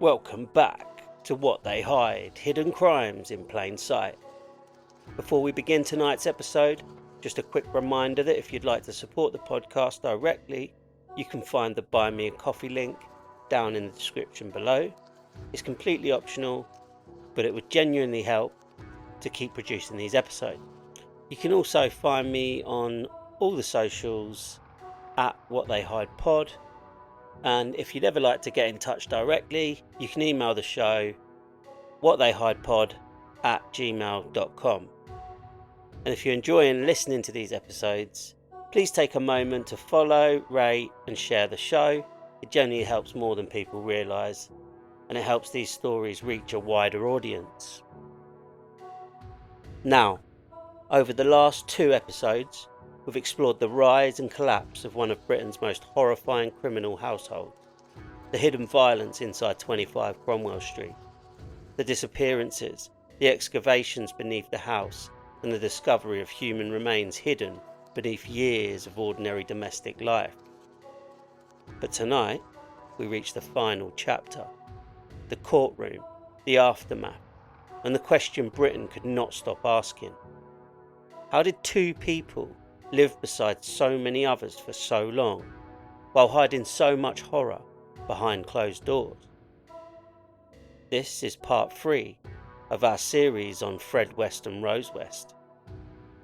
Welcome back to What They Hide, Hidden Crimes in Plain Sight. Before we begin tonight's episode, just a quick reminder that if you'd like to support the podcast directly, you can find the Buy Me a Coffee link down in the description below. It's completely optional, but it would genuinely help to keep producing these episodes. You can also find me on all the socials at whattheyhidepod. And if you'd ever like to get in touch directly, you can email the show whattheyhidepod@gmail.com. And if you're enjoying listening to these episodes, please take a moment to follow, rate and share the show. It generally helps more than people realise, and it helps these stories reach a wider audience. Now, over the last 2 episodes, we've explored the rise and collapse of one of Britain's most horrifying criminal households, the hidden violence inside 25 Cromwell Street, the disappearances, the excavations beneath the house, and the discovery of human remains hidden beneath years of ordinary domestic life. But tonight, we reach the final chapter, the courtroom, the aftermath, and the question Britain could not stop asking. How did 2 people live beside so many others for so long, while hiding so much horror behind closed doors? This is part 3 of our series on Fred West and Rose West,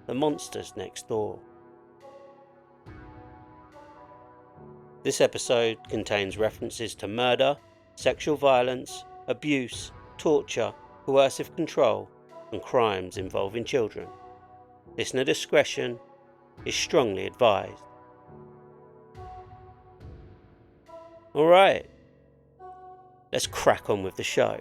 the monsters next door. This episode contains references to murder, sexual violence, abuse, torture, coercive control, and crimes involving children. Listener discretion is strongly advised. Alright, let's crack on with the show.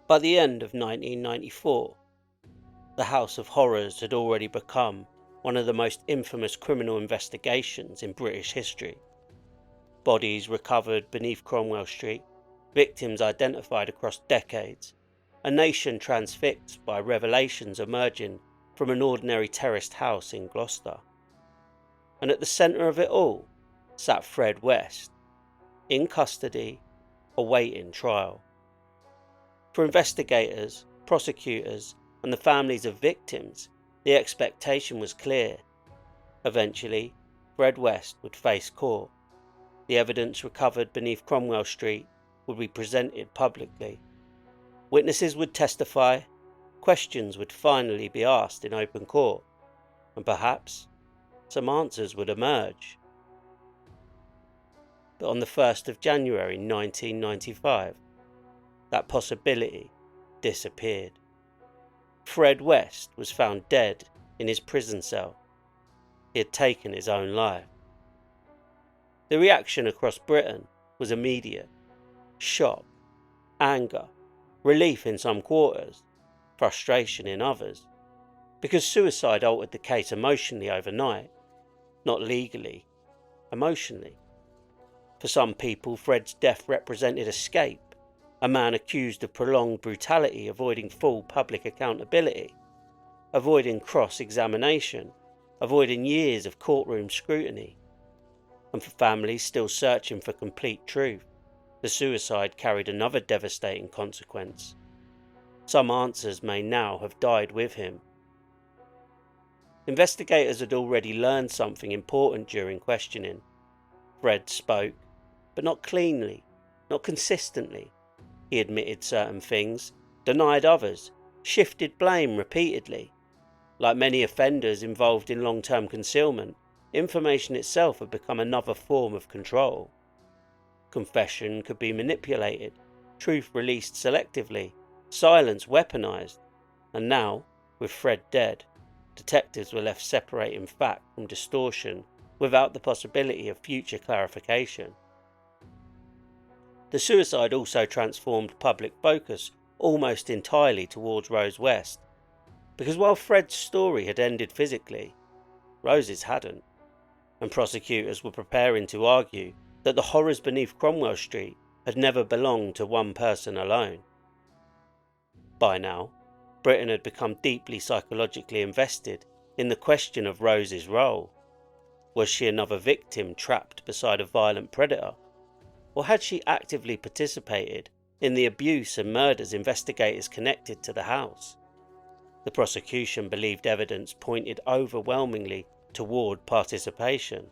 By the end of 1994, the House of Horrors had already become one of the most infamous criminal investigations in British history. Bodies recovered beneath Cromwell Street, victims identified across decades, a nation transfixed by revelations emerging from an ordinary terraced house in Gloucester. And at the centre of it all sat Fred West, in custody, awaiting trial. For investigators, prosecutors, and the families of victims, the expectation was clear. Eventually, Fred West would face court. The evidence recovered beneath Cromwell Street would be presented publicly. Witnesses would testify, questions would finally be asked in open court, and perhaps some answers would emerge. But on the 1st of January 1995, that possibility disappeared. Fred West was found dead in his prison cell. He had taken his own life. The reaction across Britain was immediate. Shock, anger, relief in some quarters, frustration in others, because suicide altered the case emotionally overnight, not legally, emotionally. For some people, Fred's death represented escape. A man accused of prolonged brutality, avoiding full public accountability, avoiding cross-examination, avoiding years of courtroom scrutiny. And for families still searching for complete truth, the suicide carried another devastating consequence. Some answers may now have died with him. Investigators had already learned something important during questioning. Fred spoke, but not cleanly, not consistently. He admitted certain things, denied others, shifted blame repeatedly. Like many offenders involved in long-term concealment, information itself had become another form of control. Confession could be manipulated, truth released selectively, silence weaponized, and now, with Fred dead, detectives were left separating fact from distortion without the possibility of future clarification. The suicide also transformed public focus almost entirely towards Rose West, because while Fred's story had ended physically, Rose's hadn't, and prosecutors were preparing to argue that the horrors beneath Cromwell Street had never belonged to one person alone. By now, Britain had become deeply psychologically invested in the question of Rose's role. Was she another victim trapped beside a violent predator? Or had she actively participated in the abuse and murders investigators connected to the house? The prosecution believed evidence pointed overwhelmingly toward participation.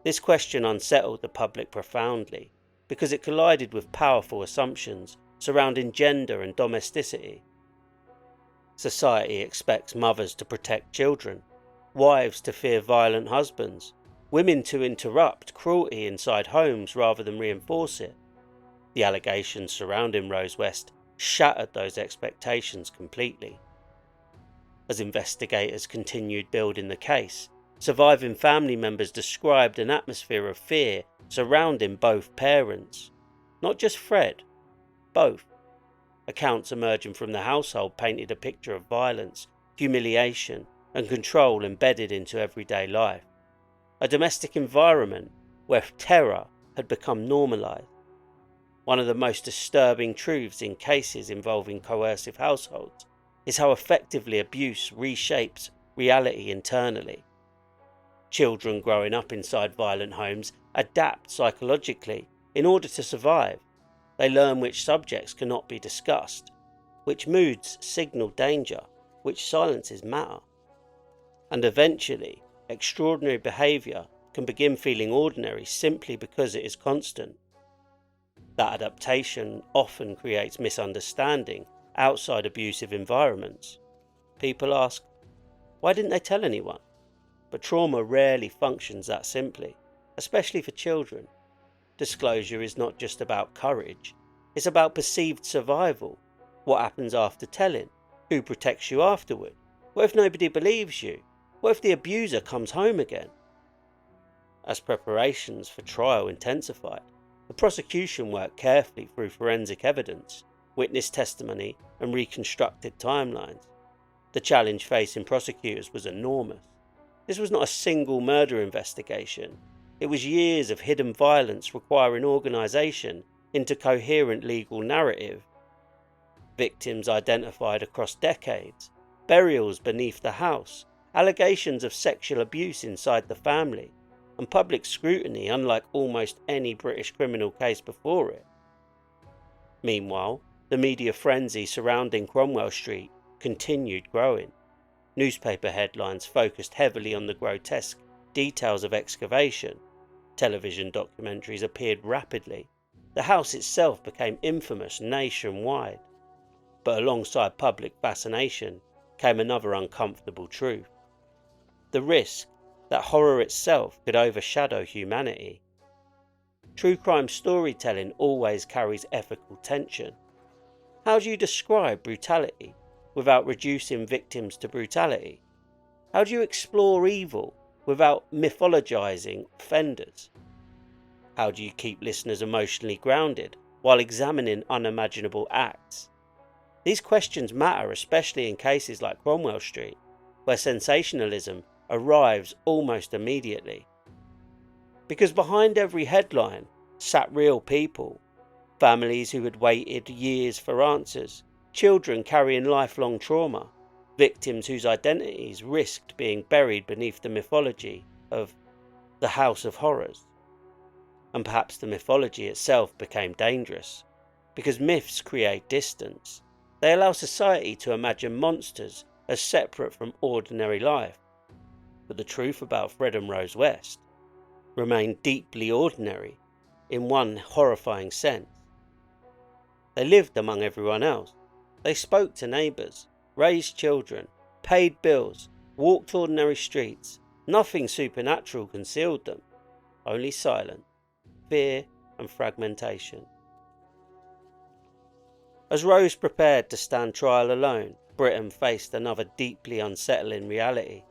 This question unsettled the public profoundly because it collided with powerful assumptions surrounding gender and domesticity. Society expects mothers to protect children, wives to fear violent husbands, women to interrupt cruelty inside homes rather than reinforce it. The allegations surrounding Rose West shattered those expectations completely. As investigators continued building the case, surviving family members described an atmosphere of fear surrounding both parents. Not just Fred, both. Accounts emerging from the household painted a picture of violence, humiliation, and control embedded into everyday life. A domestic environment where terror had become normalized. One of the most disturbing truths in cases involving coercive households is how effectively abuse reshapes reality internally. Children growing up inside violent homes adapt psychologically in order to survive. They learn which subjects cannot be discussed, which moods signal danger, which silences matter. And eventually, extraordinary behaviour can begin feeling ordinary simply because it is constant. That adaptation often creates misunderstanding outside abusive environments. People ask, why didn't they tell anyone? But trauma rarely functions that simply, especially for children. Disclosure is not just about courage, it's about perceived survival. What happens after telling? Who protects you afterward? What if nobody believes you? What if the abuser comes home again? As preparations for trial intensified, the prosecution worked carefully through forensic evidence, witness testimony, and reconstructed timelines. The challenge facing prosecutors was enormous. This was not a single murder investigation. It was years of hidden violence requiring organisation into coherent legal narrative. Victims identified across decades, burials beneath the house, allegations of sexual abuse inside the family, and public scrutiny unlike almost any British criminal case before it. Meanwhile, the media frenzy surrounding Cromwell Street continued growing. Newspaper headlines focused heavily on the grotesque details of excavation. Television documentaries appeared rapidly. The house itself became infamous nationwide. But alongside public fascination came another uncomfortable truth. The risk that horror itself could overshadow humanity. True crime storytelling always carries ethical tension. How do you describe brutality without reducing victims to brutality? How do you explore evil without mythologizing offenders? How do you keep listeners emotionally grounded while examining unimaginable acts? These questions matter, especially in cases like Cromwell Street, where sensationalism arrives almost immediately. Because behind every headline sat real people, families who had waited years for answers, children carrying lifelong trauma, victims whose identities risked being buried beneath the mythology of the House of Horrors. And perhaps the mythology itself became dangerous, because myths create distance. They allow society to imagine monsters as separate from ordinary life. But the truth about Fred and Rose West remained deeply ordinary in one horrifying sense. They lived among everyone else. They spoke to neighbours, raised children, paid bills, walked ordinary streets. Nothing supernatural concealed them, only silence, fear and fragmentation. As Rose prepared to stand trial alone, Britain faced another deeply unsettling reality.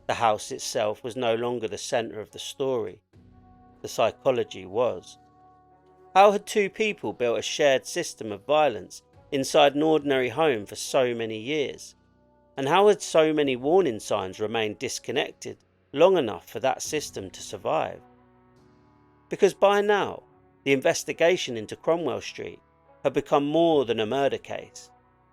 The house itself was no longer the centre of the story. The psychology was. How had two people built a shared system of violence inside an ordinary home for so many years? And how had so many warning signs remained disconnected long enough for that system to survive? Because by now, the investigation into Cromwell Street had become more than a murder case.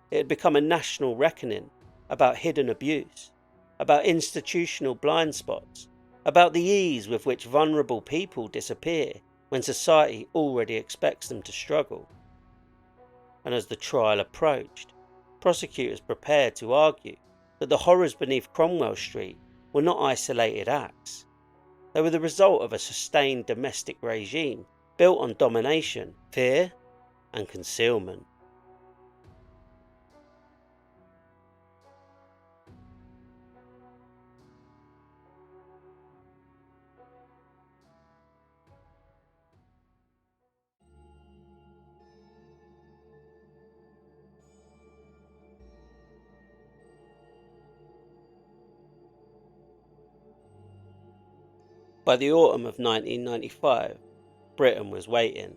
It had become a national reckoning about hidden abuse, about institutional blind spots, about the ease with which vulnerable people disappear when society already expects them to struggle. And as the trial approached, prosecutors prepared to argue that the horrors beneath Cromwell Street were not isolated acts. They were the result of a sustained domestic regime built on domination, fear, and concealment. By the autumn of 1995, Britain was waiting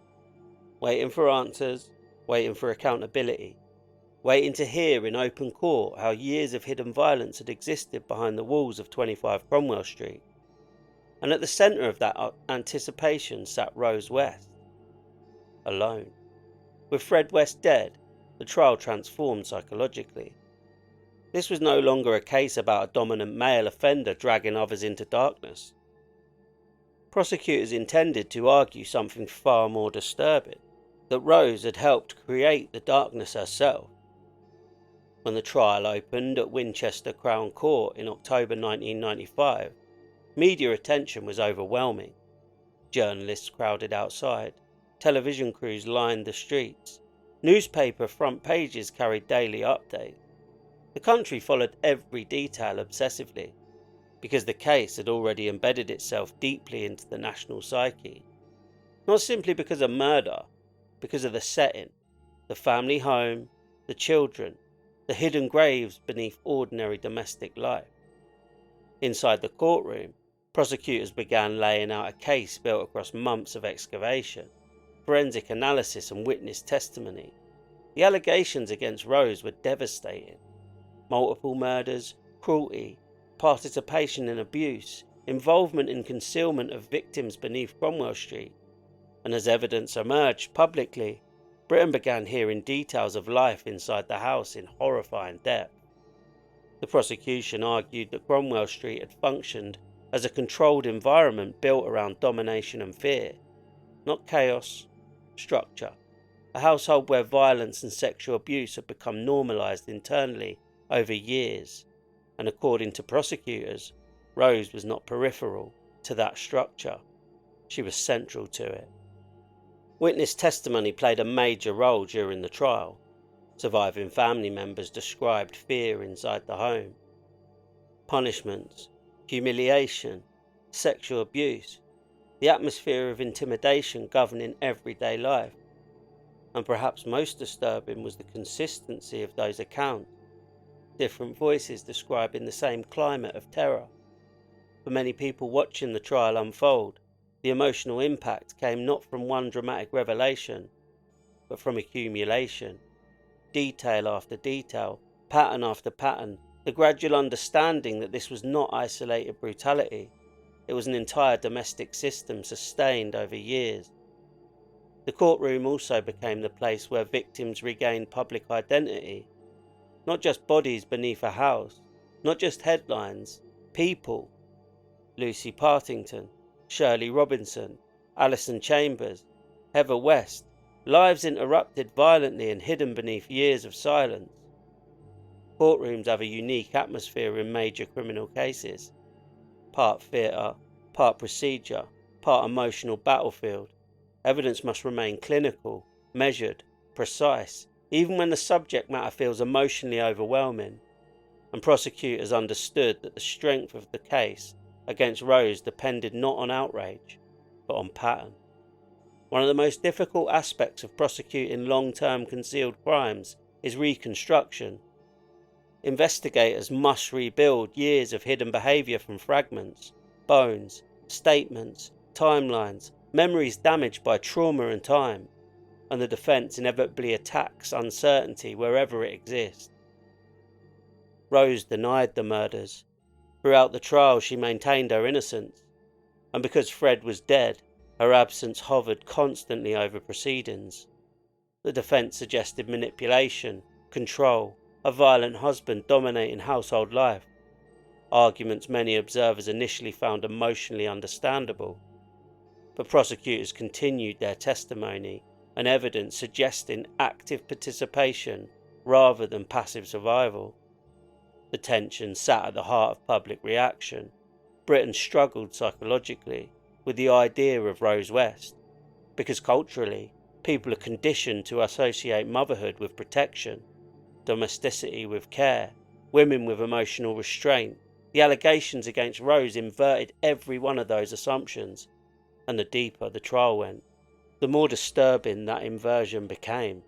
for answers, waiting for accountability, waiting to hear in open court how years of hidden violence had existed behind the walls of 25 Cromwell Street. And at the centre of that anticipation sat Rose West, alone. With Fred West dead, the trial transformed psychologically. This was no longer a case about a dominant male offender dragging others into darkness. Prosecutors intended to argue something far more disturbing, that Rose had helped create the darkness herself. When the trial opened at Winchester Crown Court in October 1995, media attention was overwhelming. Journalists crowded outside, television crews lined the streets, newspaper front pages carried daily updates. The country followed every detail obsessively, because the case had already embedded itself deeply into the national psyche. Not simply because of murder, because of the setting, the family home, the children, the hidden graves beneath ordinary domestic life. Inside the courtroom, prosecutors began laying out a case built across months of excavation, forensic analysis and witness testimony. The allegations against Rose were devastating. Multiple murders, cruelty, participation in abuse, involvement in concealment of victims beneath Cromwell Street. And as evidence emerged publicly, Britain began hearing details of life inside the house in horrifying depth. The prosecution argued that Cromwell Street had functioned as a controlled environment built around domination and fear, not chaos, structure. A household where violence and sexual abuse had become normalised internally over years. And according to prosecutors, Rose was not peripheral to that structure. She was central to it. Witness testimony played a major role during the trial. Surviving family members described fear inside the home. Punishments, humiliation, sexual abuse, the atmosphere of intimidation governing everyday life. And perhaps most disturbing was the consistency of those accounts. Different voices describing the same climate of terror. For many people watching the trial unfold, the emotional impact came not from one dramatic revelation, but from accumulation. Detail after detail, pattern after pattern, the gradual understanding that this was not isolated brutality. It was an entire domestic system sustained over years. The courtroom also became the place where victims regained public identity. Not just bodies beneath a house, not just headlines, people. Lucy Partington, Shirley Robinson, Alison Chambers, Heather West, lives interrupted violently and hidden beneath years of silence. Courtrooms have a unique atmosphere in major criminal cases. Part theatre, part procedure, part emotional battlefield. Evidence must remain clinical, measured, precise, even when the subject matter feels emotionally overwhelming. And prosecutors understood that the strength of the case against Rose depended not on outrage, but on pattern. One of the most difficult aspects of prosecuting long-term concealed crimes is reconstruction. Investigators must rebuild years of hidden behaviour from fragments, bones, statements, timelines, memories damaged by trauma and time, and the defence inevitably attacks uncertainty wherever it exists. Rose denied the murders. Throughout the trial she maintained her innocence, and because Fred was dead, her absence hovered constantly over proceedings. The defence suggested manipulation, control, a violent husband dominating household life, arguments many observers initially found emotionally understandable. But prosecutors continued their testimony and evidence suggesting active participation rather than passive survival. The tension sat at the heart of public reaction. Britain struggled psychologically with the idea of Rose West, because culturally, people are conditioned to associate motherhood with protection, domesticity with care, women with emotional restraint. The allegations against Rose inverted every one of those assumptions, and the deeper the trial went, the more disturbing that inversion became.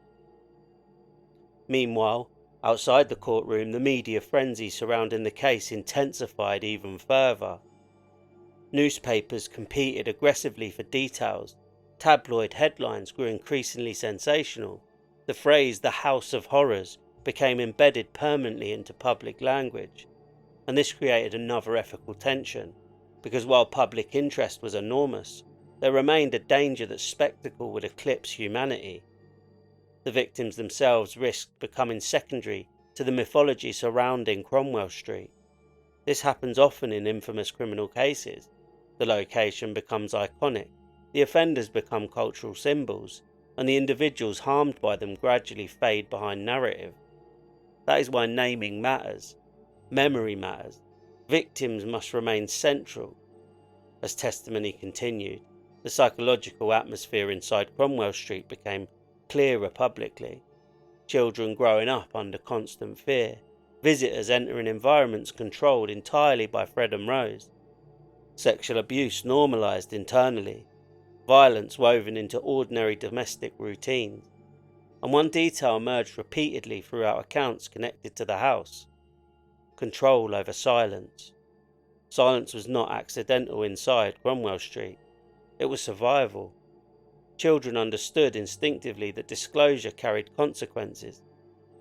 Meanwhile, outside the courtroom, the media frenzy surrounding the case intensified even further. Newspapers competed aggressively for details. Tabloid headlines grew increasingly sensational. The phrase "the House of Horrors" became embedded permanently into public language, and this created another ethical tension, because while public interest was enormous, there remained a danger that spectacle would eclipse humanity. The victims themselves risked becoming secondary to the mythology surrounding Cromwell Street. This happens often in infamous criminal cases. The location becomes iconic, the offenders become cultural symbols, and the individuals harmed by them gradually fade behind narrative. That is why naming matters, memory matters, victims must remain central. As testimony continued, the psychological atmosphere inside Cromwell Street became clearer publicly. Children growing up under constant fear, visitors entering environments controlled entirely by Fred and Rose, sexual abuse normalised internally, violence woven into ordinary domestic routines, and one detail emerged repeatedly throughout accounts connected to the house: control over silence. Silence was not accidental inside Cromwell Street, it was survival. Children understood instinctively that disclosure carried consequences.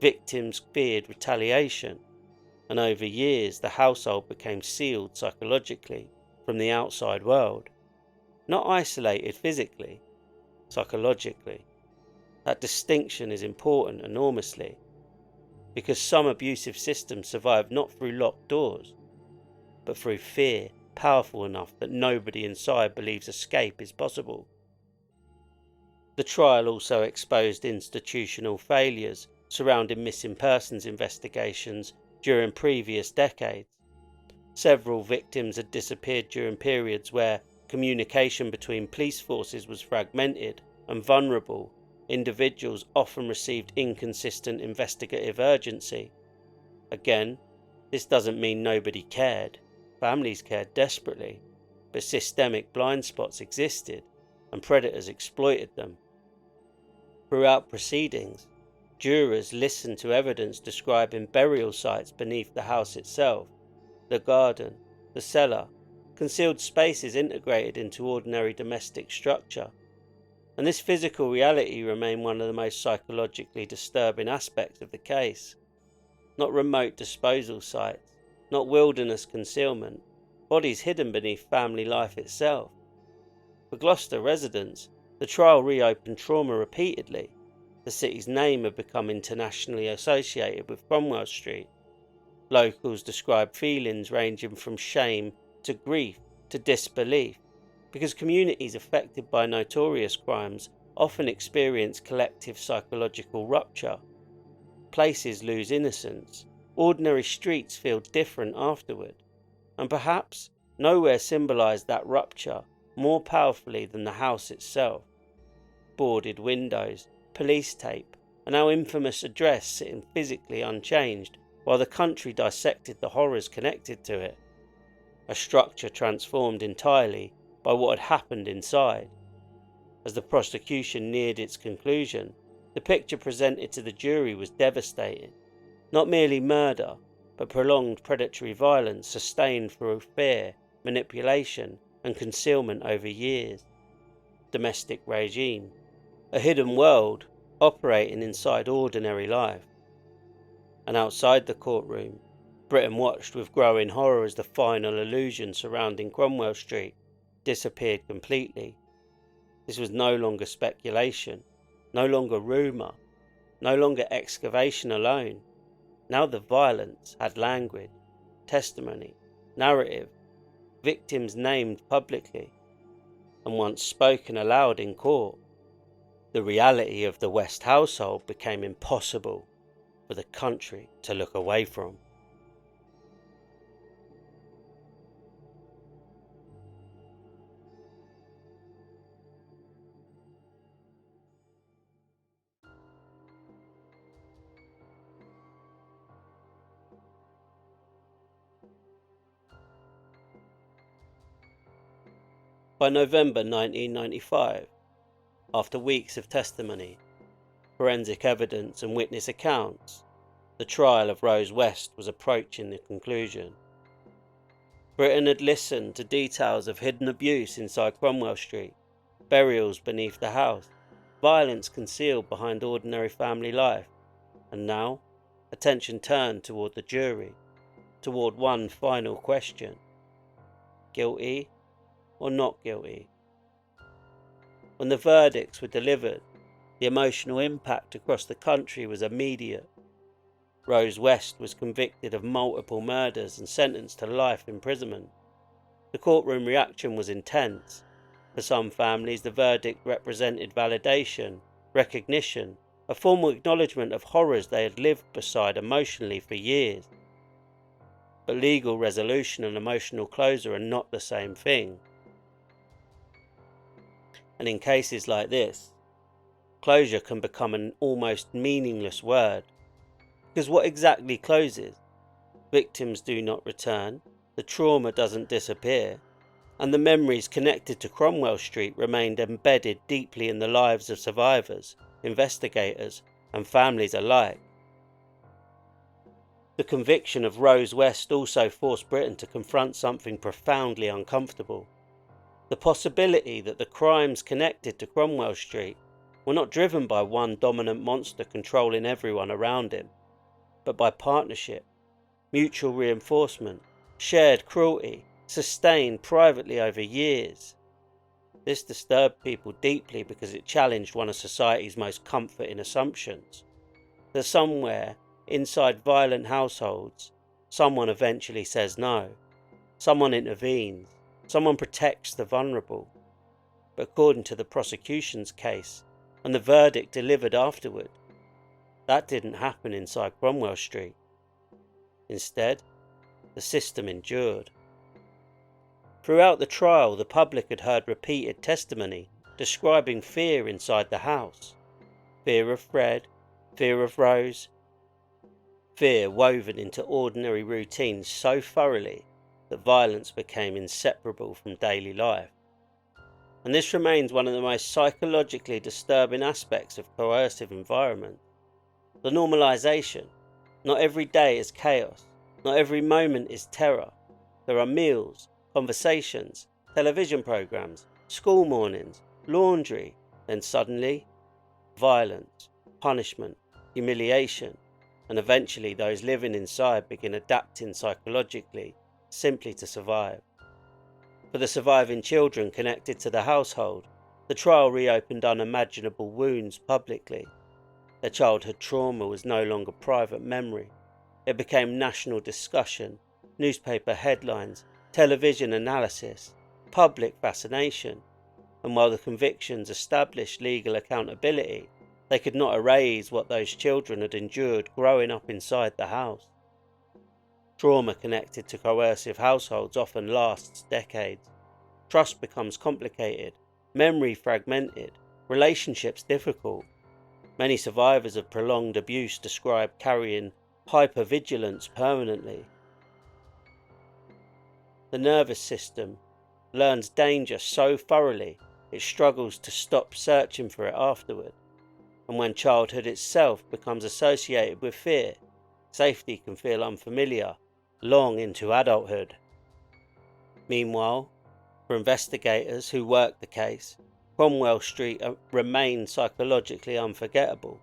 Victims feared retaliation, and over years the household became sealed psychologically from the outside world. Not isolated physically, psychologically. That distinction is important enormously, because some abusive systems survive not through locked doors, but through fear powerful enough that nobody inside believes escape is possible. The trial also exposed institutional failures surrounding missing persons investigations during previous decades. Several victims had disappeared during periods where communication between police forces was fragmented and vulnerable. Individuals often received inconsistent investigative urgency. Again, this doesn't mean nobody cared. Families cared desperately, but systemic blind spots existed, and predators exploited them. Throughout proceedings, jurors listened to evidence describing burial sites beneath the house itself, the garden, the cellar, concealed spaces integrated into ordinary domestic structure. And this physical reality remained one of the most psychologically disturbing aspects of the case. Not remote disposal sites, not wilderness concealment, bodies hidden beneath family life itself. For Gloucester residents, the trial reopened trauma repeatedly. The city's name had become internationally associated with Cromwell Street. Locals described feelings ranging from shame to grief to disbelief, because communities affected by notorious crimes often experience collective psychological rupture. Places lose innocence, ordinary streets feel different afterward, and perhaps nowhere symbolised that rupture more powerfully than the house itself. Boarded windows, police tape, and our infamous address sitting physically unchanged while the country dissected the horrors connected to it. A structure transformed entirely by what had happened inside. As the prosecution neared its conclusion, the picture presented to the jury was devastating. Not merely murder, but prolonged predatory violence sustained through fear, manipulation, and concealment over years. Domestic regime, a hidden world operating inside ordinary life. And outside the courtroom, Britain watched with growing horror as the final illusion surrounding Cromwell Street disappeared completely. This was no longer speculation, no longer rumour, no longer excavation alone. Now the violence had language, testimony, narrative, victims named publicly, and once spoken aloud in court. The reality of the West household became impossible for the country to look away from. By November 1995, after weeks of testimony, forensic evidence and witness accounts, the trial of Rose West was approaching the conclusion. Britain had listened to details of hidden abuse inside Cromwell Street, burials beneath the house, violence concealed behind ordinary family life, and now attention turned toward the jury, toward one final question: guilty or not guilty? When the verdicts were delivered, the emotional impact across the country was immediate. Rose West was convicted of multiple murders and sentenced to life imprisonment. The courtroom reaction was intense. For some families, the verdict represented validation, recognition, a formal acknowledgement of horrors they had lived beside emotionally for years. But legal resolution and emotional closure are not the same thing. And in cases like this, closure can become an almost meaningless word. Because what exactly closes? Victims do not return, the trauma doesn't disappear, and the memories connected to Cromwell Street remained embedded deeply in the lives of survivors, investigators, and families alike. The conviction of Rose West also forced Britain to confront something profoundly uncomfortable: the possibility that the crimes connected to Cromwell Street were not driven by one dominant monster controlling everyone around him, but by partnership, mutual reinforcement, shared cruelty, sustained privately over years. This disturbed people deeply because it challenged one of society's most comforting assumptions: that somewhere inside violent households, someone eventually says no, someone intervenes, someone protects the vulnerable. But according to the prosecution's case and the verdict delivered afterward, that didn't happen inside Cromwell Street. Instead, the system endured. Throughout the trial, the public had heard repeated testimony describing fear inside the house. Fear of Fred, fear of Rose. Fear woven into ordinary routines so thoroughly that violence became inseparable from daily life. And this remains one of the most psychologically disturbing aspects of coercive environment. The normalization. Not every day is chaos. Not every moment is terror. There are meals, conversations, television programs, school mornings, laundry, then suddenly, violence, punishment, humiliation, and eventually those living inside begin adapting psychologically simply to survive. For the surviving children connected to the household, the trial reopened unimaginable wounds publicly. Their childhood trauma was no longer private memory. It became national discussion, newspaper headlines, television analysis, public fascination. And while the convictions established legal accountability, they could not erase what those children had endured growing up inside the house. Trauma connected to coercive households often lasts decades. Trust becomes complicated, memory fragmented, relationships difficult. Many survivors of prolonged abuse describe carrying hypervigilance permanently. The nervous system learns danger so thoroughly it struggles to stop searching for it afterward. And when childhood itself becomes associated with fear, safety can feel unfamiliar long into adulthood. Meanwhile, for investigators who worked the case, Cromwell Street remained psychologically unforgettable.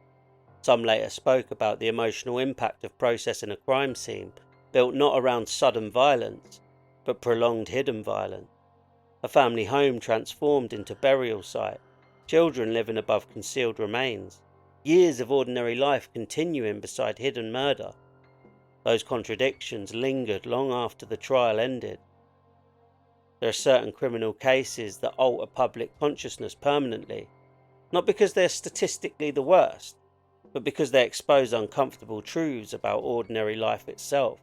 Some later spoke about the emotional impact of processing a crime scene built not around sudden violence, but prolonged hidden violence. A family home transformed into burial site, children living above concealed remains, years of ordinary life continuing beside hidden murder. Those contradictions lingered long after the trial ended. There are certain criminal cases that alter public consciousness permanently, not because they're statistically the worst, but because they expose uncomfortable truths about ordinary life itself.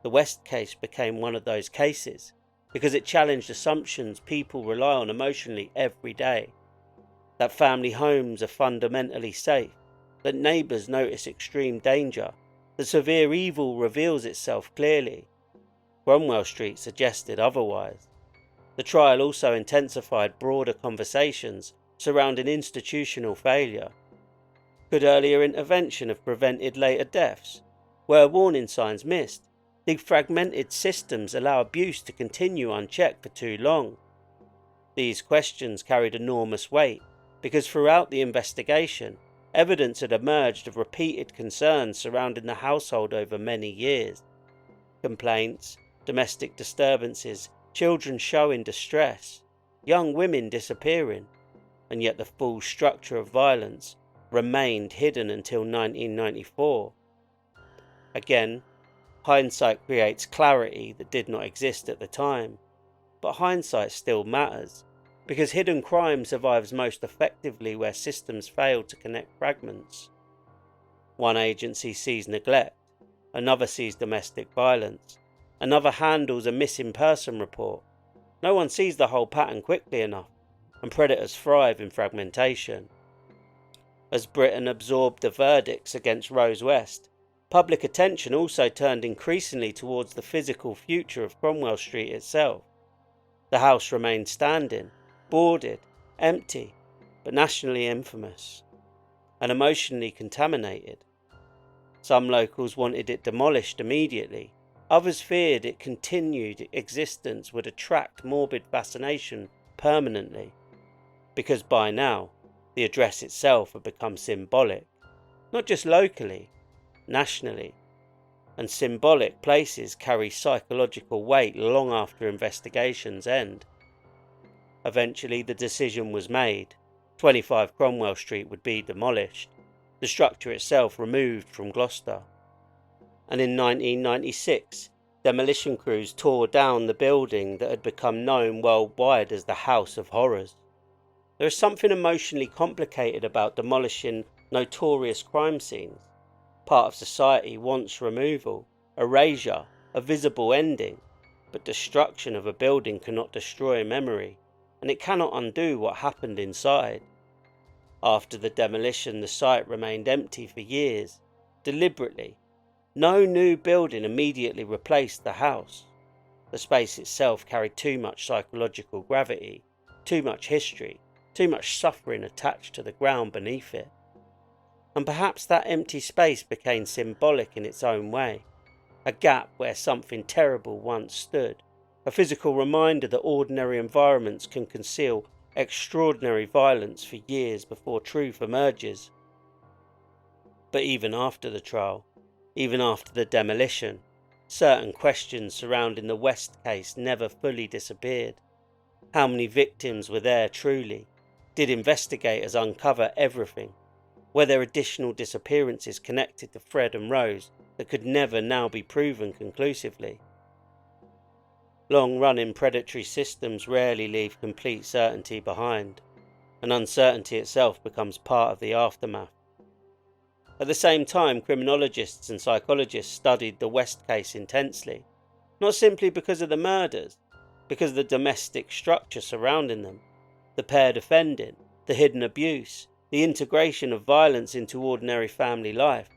The West case became one of those cases, because it challenged assumptions people rely on emotionally every day. That family homes are fundamentally safe, that neighbours notice extreme danger, that severe evil reveals itself clearly. Cromwell Street suggested otherwise. The trial also intensified broader conversations surrounding institutional failure. Could earlier intervention have prevented later deaths? Were warning signs missed? Did fragmented systems allow abuse to continue unchecked for too long? These questions carried enormous weight, because throughout the investigation, evidence had emerged of repeated concerns surrounding the household over many years. Complaints, domestic disturbances, children showing distress, young women disappearing, and yet the full structure of violence remained hidden until 1994. Again, hindsight creates clarity that did not exist at the time, but hindsight still matters, because hidden crime survives most effectively where systems fail to connect fragments. One agency sees neglect, another sees domestic violence, another handles a missing person report. No one sees the whole pattern quickly enough, and predators thrive in fragmentation. As Britain absorbed the verdicts against Rose West, public attention also turned increasingly towards the physical future of Cromwell Street itself. The house remained standing, boarded, empty, but nationally infamous, and emotionally contaminated. Some locals wanted it demolished immediately, others feared its continued existence would attract morbid fascination permanently, because by now the address itself had become symbolic, not just locally, nationally, and symbolic places carry psychological weight long after investigations end. Eventually the decision was made. 25 Cromwell Street would be demolished, the structure itself removed from Gloucester. And in 1996, demolition crews tore down the building that had become known worldwide as the House of Horrors. There is something emotionally complicated about demolishing notorious crime scenes. Part of society wants removal, erasure, a visible ending, but destruction of a building cannot destroy memory, and it cannot undo what happened inside. After the demolition, the site remained empty for years, deliberately. No new building immediately replaced the house. The space itself carried too much psychological gravity, too much history, too much suffering attached to the ground beneath it. And perhaps that empty space became symbolic in its own way, a gap where something terrible once stood, a physical reminder that ordinary environments can conceal extraordinary violence for years before truth emerges. But even after the trial, even after the demolition, certain questions surrounding the West case never fully disappeared. How many victims were there truly? Did investigators uncover everything? Were there additional disappearances connected to Fred and Rose that could never now be proven conclusively? Long-running predatory systems rarely leave complete certainty behind, and uncertainty itself becomes part of the aftermath. At the same time, criminologists and psychologists studied the West case intensely, not simply because of the murders, because of the domestic structure surrounding them, the pair defending, the hidden abuse, the integration of violence into ordinary family life,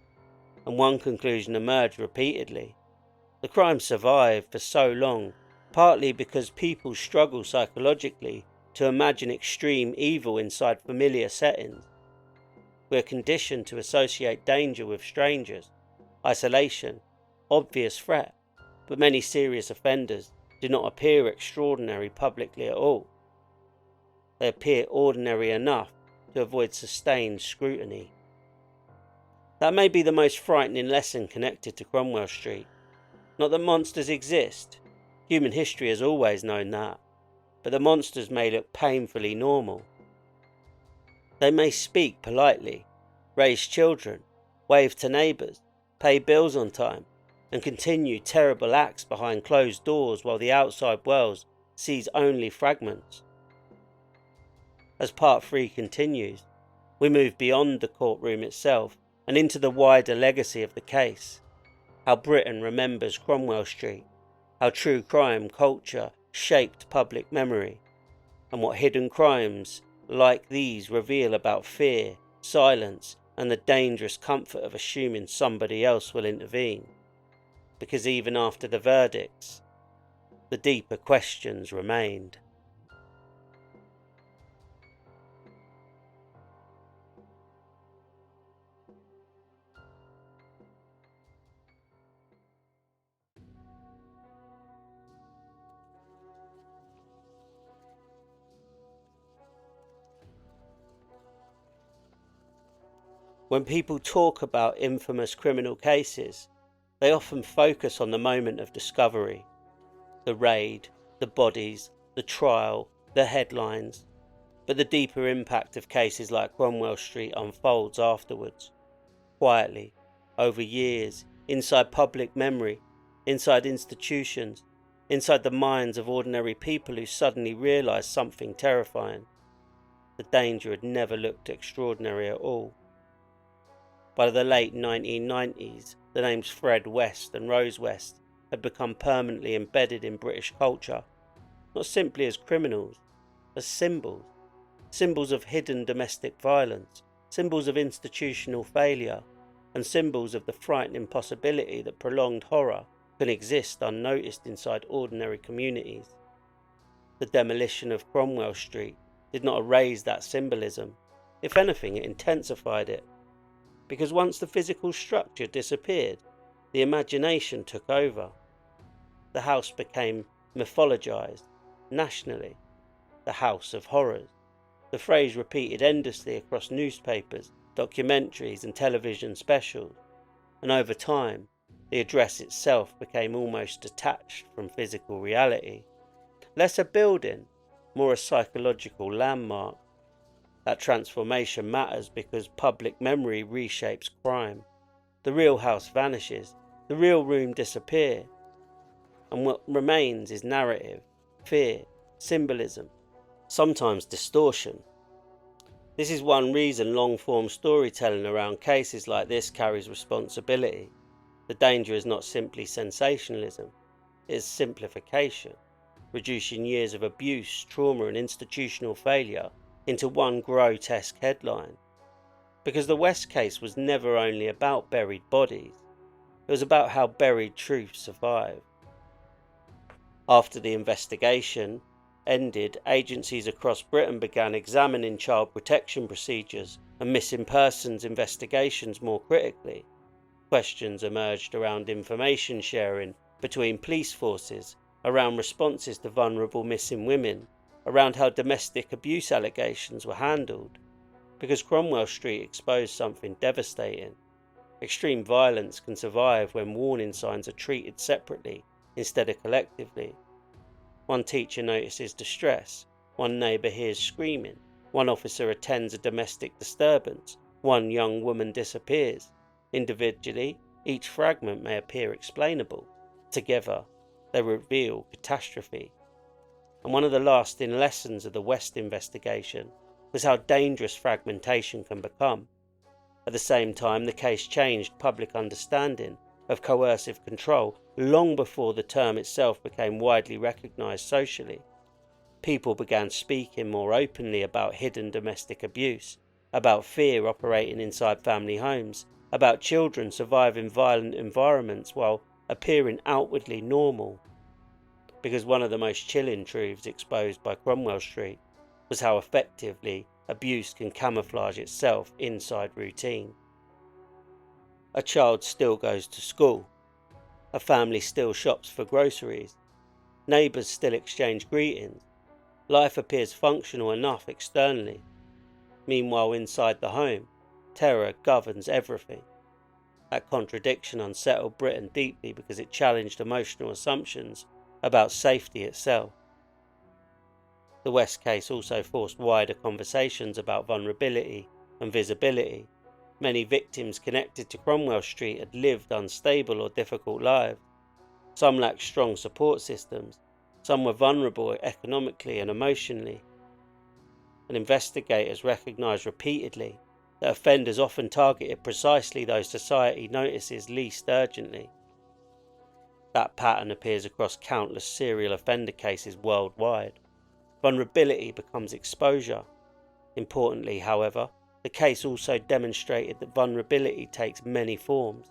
and one conclusion emerged repeatedly. The crime survived for so long, partly because people struggle psychologically to imagine extreme evil inside familiar settings. We are conditioned to associate danger with strangers, isolation, obvious threat, but many serious offenders do not appear extraordinary publicly at all. They appear ordinary enough to avoid sustained scrutiny. That may be the most frightening lesson connected to Cromwell Street. Not that monsters exist. Human history has always known that. But the monsters may look painfully normal. They may speak politely, raise children, wave to neighbours, pay bills on time, and continue terrible acts behind closed doors while the outside world sees only fragments. As part 3 continues, we move beyond the courtroom itself and into the wider legacy of the case. How Britain remembers Cromwell Street, how true crime culture shaped public memory, and what hidden crimes like these reveal about fear, silence, and the dangerous comfort of assuming somebody else will intervene. Because even after the verdicts, the deeper questions remained. When people talk about infamous criminal cases, they often focus on the moment of discovery, the raid, the bodies, the trial, the headlines, but the deeper impact of cases like Cromwell Street unfolds afterwards, quietly, over years, inside public memory, inside institutions, inside the minds of ordinary people who suddenly realise something terrifying. The danger had never looked extraordinary at all. By the late 1990s, the names Fred West and Rose West had become permanently embedded in British culture, not simply as criminals, as symbols. Symbols of hidden domestic violence, symbols of institutional failure, and symbols of the frightening possibility that prolonged horror can exist unnoticed inside ordinary communities. The demolition of Cromwell Street did not erase that symbolism. If anything, it intensified it. Because once the physical structure disappeared, the imagination took over. The house became mythologized, nationally, the House of Horrors. The phrase repeated endlessly across newspapers, documentaries and television specials, and over time, the address itself became almost detached from physical reality. Less a building, more a psychological landmark. That transformation matters because public memory reshapes crime. The real house vanishes, the real room disappears, and what remains is narrative, fear, symbolism, sometimes distortion. This is one reason long-form storytelling around cases like this carries responsibility. The danger is not simply sensationalism, it is simplification, reducing years of abuse, trauma and institutional failure into one grotesque headline. Because the West case was never only about buried bodies, it was about how buried truth survived. After the investigation ended, agencies across Britain began examining child protection procedures and missing persons investigations more critically. Questions emerged around information sharing between police forces, around responses to vulnerable missing women, around how domestic abuse allegations were handled. Because Cromwell Street exposed something devastating. Extreme violence can survive when warning signs are treated separately instead of collectively. One teacher notices distress, one neighbour hears screaming, one officer attends a domestic disturbance, one young woman disappears. Individually, each fragment may appear explainable. Together, they reveal catastrophe. And one of the lasting lessons of the West investigation was how dangerous fragmentation can become. At the same time, the case changed public understanding of coercive control long before the term itself became widely recognised socially. People began speaking more openly about hidden domestic abuse, about fear operating inside family homes, about children surviving violent environments while appearing outwardly normal. Because one of the most chilling truths exposed by Cromwell Street was how effectively abuse can camouflage itself inside routine. A child still goes to school. A family still shops for groceries. Neighbours still exchange greetings. Life appears functional enough externally. Meanwhile, inside the home, terror governs everything. That contradiction unsettled Britain deeply because it challenged emotional assumptions about safety itself. The West case also forced wider conversations about vulnerability and visibility. Many victims connected to Cromwell Street had lived unstable or difficult lives. Some lacked strong support systems. Some were vulnerable economically and emotionally. And investigators recognised repeatedly that offenders often targeted precisely those society notices least urgently. That pattern appears across countless serial offender cases worldwide. Vulnerability becomes exposure. Importantly, however, the case also demonstrated that vulnerability takes many forms.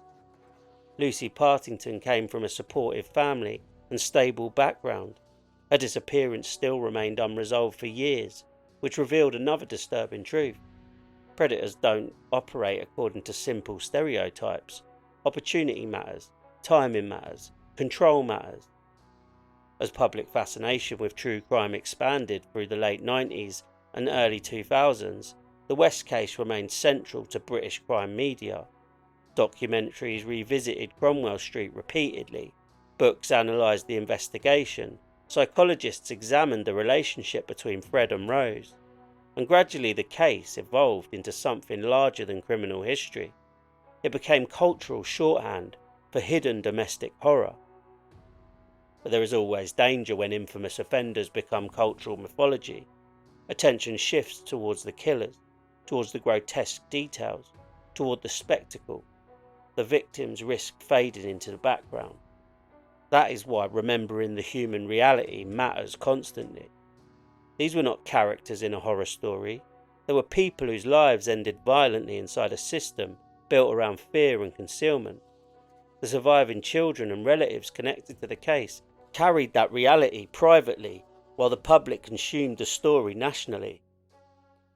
Lucy Partington came from a supportive family and stable background. Her disappearance still remained unresolved for years, which revealed another disturbing truth. Predators don't operate according to simple stereotypes. Opportunity matters, timing matters, control matters. As public fascination with true crime expanded through the late 90s and early 2000s, the West case remained central to British crime media. Documentaries revisited Cromwell Street repeatedly, books analysed the investigation, psychologists examined the relationship between Fred and Rose, and gradually the case evolved into something larger than criminal history. It became cultural shorthand for hidden domestic horror. But there is always danger when infamous offenders become cultural mythology. Attention shifts towards the killers, towards the grotesque details, toward the spectacle. The victims risk fading into the background. That is why remembering the human reality matters constantly. These were not characters in a horror story. They were people whose lives ended violently inside a system built around fear and concealment. The surviving children and relatives connected to the case carried that reality privately, while the public consumed the story nationally.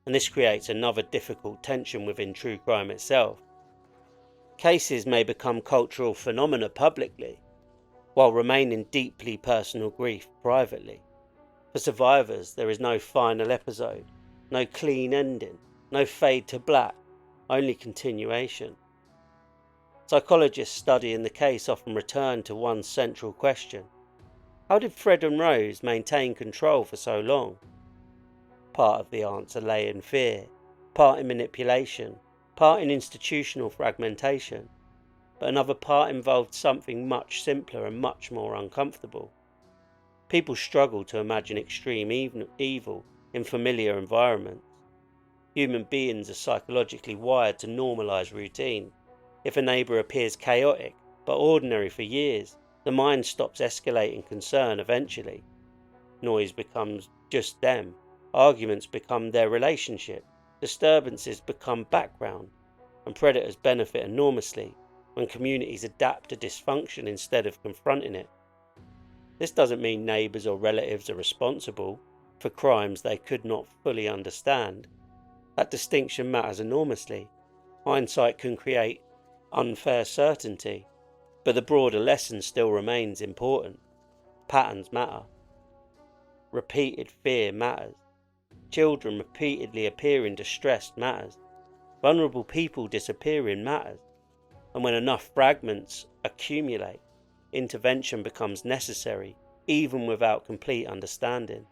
And this creates another difficult tension within true crime itself. Cases may become cultural phenomena publicly, while remaining deeply personal grief privately. For survivors, there is no final episode, no clean ending, no fade to black, only continuation. Psychologists studying the case often return to one central question. How did Fred and Rose maintain control for so long? Part of the answer lay in fear, part in manipulation, part in institutional fragmentation, but another part involved something much simpler and much more uncomfortable. People struggle to imagine extreme evil in familiar environments. Human beings are psychologically wired to normalise routine. If a neighbour appears chaotic, but ordinary for years, the mind stops escalating concern eventually. Noise becomes just them. Arguments become their relationship. Disturbances become background. And predators benefit enormously when communities adapt to dysfunction instead of confronting it. This doesn't mean neighbours or relatives are responsible for crimes they could not fully understand. That distinction matters enormously. Hindsight can create unfair certainty, but the broader lesson still remains important. Patterns matter. Repeated fear matters. Children repeatedly appearing distressed matters. Vulnerable people disappearing matters. And when enough fragments accumulate, intervention becomes necessary, even without complete understanding.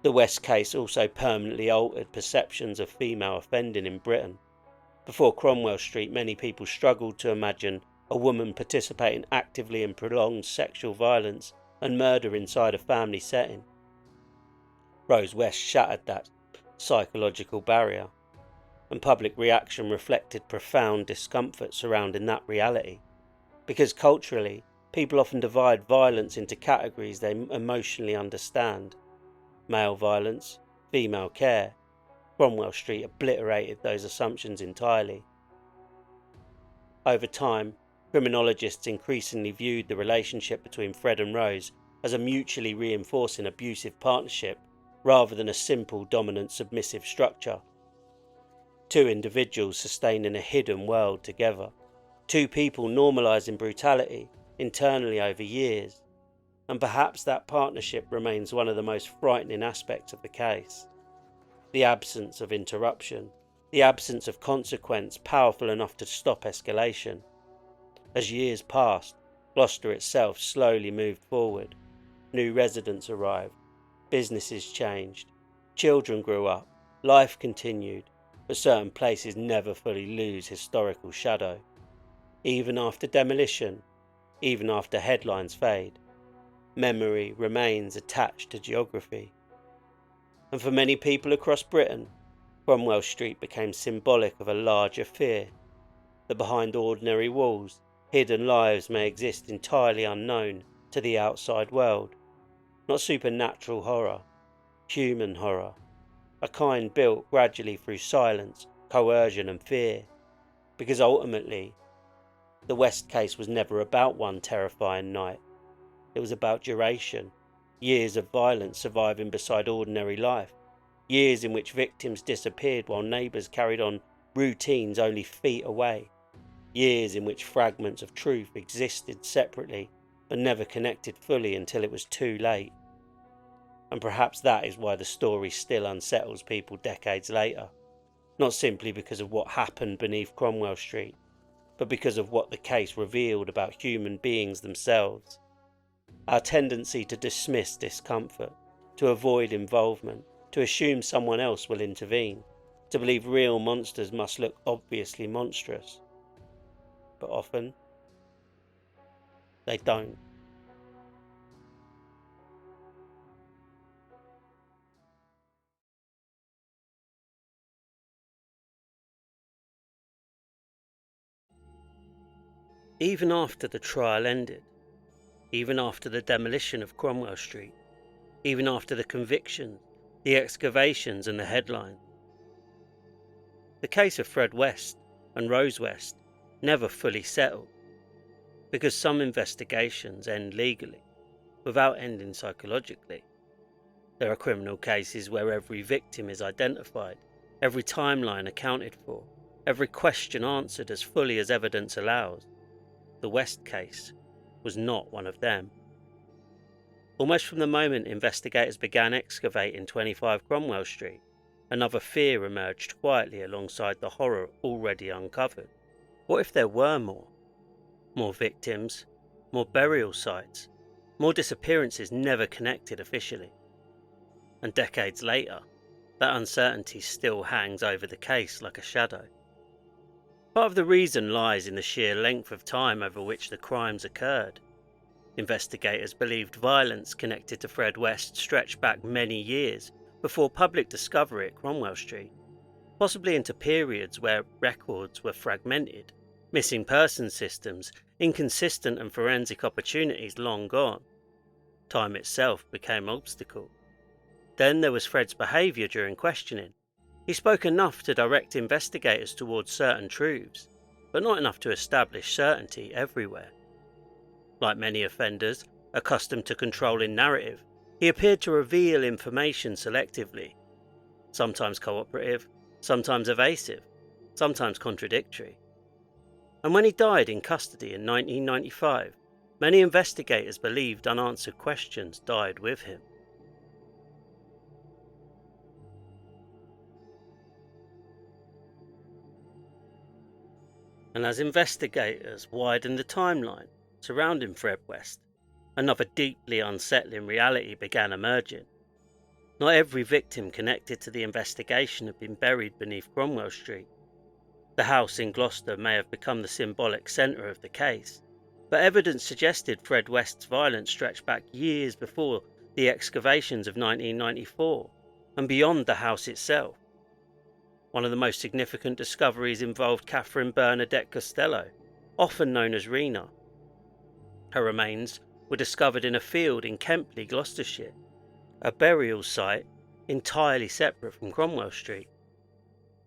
The West case also permanently altered perceptions of female offending in Britain. Before Cromwell Street, many people struggled to imagine a woman participating actively in prolonged sexual violence and murder inside a family setting. Rose West shattered that psychological barrier, and public reaction reflected profound discomfort surrounding that reality. Because culturally, people often divide violence into categories they emotionally understand. Male violence, female care. Cromwell Street obliterated those assumptions entirely. Over time, criminologists increasingly viewed the relationship between Fred and Rose as a mutually reinforcing abusive partnership rather than a simple dominant-submissive structure. Two individuals sustaining a hidden world together. Two people normalising brutality internally over years. And perhaps that partnership remains one of the most frightening aspects of the case. The absence of interruption. the absence of consequence powerful enough to stop escalation. As years passed, Gloucester itself slowly moved forward. New residents arrived, businesses changed, children grew up, life continued, but certain places never fully lose historical shadow. Even after demolition, even after headlines fade, memory remains attached to geography. And for many people across Britain, Cromwell Street became symbolic of a larger fear, that behind ordinary walls, hidden lives may exist entirely unknown to the outside world. Not supernatural horror, human horror, a kind built gradually through silence, coercion and fear, because ultimately, the West case was never about one terrifying night. It was about duration, years of violence surviving beside ordinary life, years in which victims disappeared while neighbours carried on routines only feet away, years in which fragments of truth existed separately but never connected fully until it was too late. And perhaps that is why the story still unsettles people decades later, not simply because of what happened beneath Cromwell Street, but because of what the case revealed about human beings themselves. Our tendency to dismiss discomfort, to avoid involvement, to assume someone else will intervene, to believe real monsters must look obviously monstrous. But often, they don't. Even after the trial ended, even after the demolition of Cromwell Street, even after the convictions, the excavations and the headlines, the case of Fred West and Rose West never fully settled, because some investigations end legally without ending psychologically. There are criminal cases where every victim is identified, every timeline accounted for, every question answered as fully as evidence allows. The West case was not one of them. Almost from the moment investigators began excavating 25 Cromwell Street, another fear emerged quietly alongside the horror already uncovered. What if there were more? More victims, more burial sites, more disappearances never connected officially. And decades later, that uncertainty still hangs over the case like a shadow. Part of the reason lies in the sheer length of time over which the crimes occurred. Investigators believed violence connected to Fred West stretched back many years before public discovery at Cromwell Street, possibly into periods where records were fragmented, missing person systems, inconsistent and forensic opportunities long gone. Time itself became an obstacle. Then there was Fred's behaviour during questioning. He spoke enough to direct investigators towards certain truths, but not enough to establish certainty everywhere. Like many offenders, accustomed to controlling narrative, he appeared to reveal information selectively, sometimes cooperative, sometimes evasive, sometimes contradictory. And when he died in custody in 1995, many investigators believed unanswered questions died with him. And as investigators widened the timeline surrounding Fred West, another deeply unsettling reality began emerging. Not every victim connected to the investigation had been buried beneath Cromwell Street. The house in Gloucester may have become the symbolic centre of the case, but evidence suggested Fred West's violence stretched back years before the excavations of 1994 and beyond the house itself. One of the most significant discoveries involved Catherine Bernadette Costello, often known as Rena. Her remains were discovered in a field in Kempley, Gloucestershire, a burial site entirely separate from Cromwell Street.